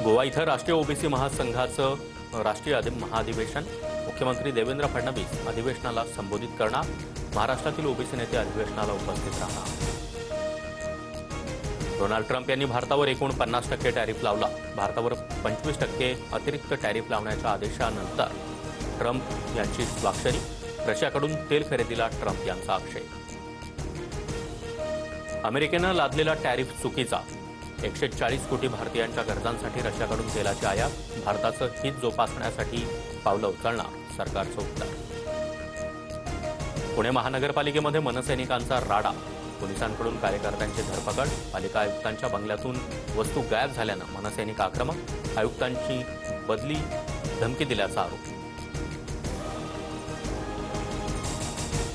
गोवा इथं राष्ट्रीय ओबीसी महासंघाचं राष्ट्रीय महाअधिवेशन। मुख्यमंत्री देवेंद्र फडणवीस अधिवेशनाला संबोधित करणार। महाराष्ट्रातील ओबीसी नेते अधिवेशनाला उपस्थित राहणार। डोनाल्ड ट्रम्प यांनी भारतावर एकूण 50% टॅरिफ लावला। भारतावर 25% अतिरिक्त टॅरिफ लावण्याच्या आदेशानंतर ट्रम्प यांची स्वाक्षरी। रशियाकडून तेल खरेदीला ट्रम्प यांचा आक्षेप। अमेरिकेनं लादलेला टॅरिफ चुकीचा। 140 कोटी भारतीयांच्या गरजांसाठी रशियाकडून तेलाची आयात। भारताचं हित जोपासण्यासाठी पावलं उचलणार सरकारचं उत्तर। पुणे महानगरपालिकेमध्ये मनसैनिकांचा राडा। पोलिसांकडून कार्यकर्त्यांची धरपकड। पालिका आयुक्तांच्या बंगल्यातून वस्तू गायब झाल्यानं मनसैनिक आक्रमक। आयुक्तांची बदली धमकी दिल्याचा आरोप।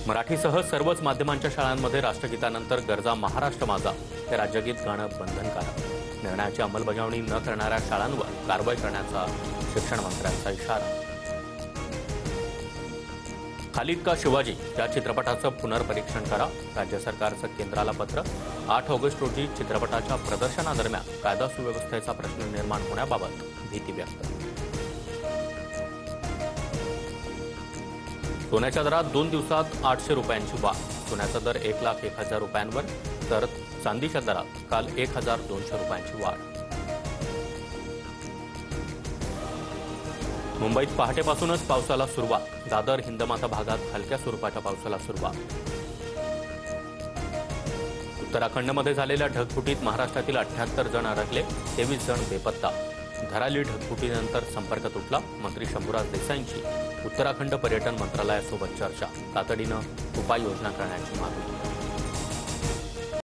मराठीसह सर्वच माध्यमांच्या शाळांमध्ये राष्ट्रगीतानंतर गरजा महाराष्ट्र माझा हे राज्यगीत गाणं बंधनकारक। निर्णयाची अंमलबजावणी न करणाऱ्या शाळांवर कारवाई करण्याचा शिक्षण मंत्र्यांचा इशारा। खालिद का शिवाजी या चित्रपटाचं पुनर्परीक्षण करा। राज्य सरकारचं केंद्राला पत्र। 8 ऑगस्ट रोजी चित्रपटाच्या प्रदर्शनादरम्यान कायदा सुव्यवस्थेचा प्रश्न निर्माण होण्याबाबत भीती व्यक्त। सोन्याच्या दरात 2 दिवसात 800 रुपयांची वाढ। सोन्याचा दर 1,01,000 रुपयांवर तर चांदीच्या दरात काल 1,200 रुपयांची वाढ। मुंबईत पहाटेपासूनच पावसाला सुरुवात। दादर हिंदमाता भागात हलक्या स्वरूपाच्या पावसाला सुरुवात। उत्तराखंडमध्ये झालेल्या ढगफुटीत महाराष्ट्रातील 78 जण अडकले, 23 जण बेपत्ता। धराली ढगफुटीनंतर संपर्क तुटला। मंत्री शंभूराज देसाईंची उत्तराखंड पर्यटन मंत्रालयासोबत चर्चा। तातडीनं उपाययोजना करण्याची मागणी।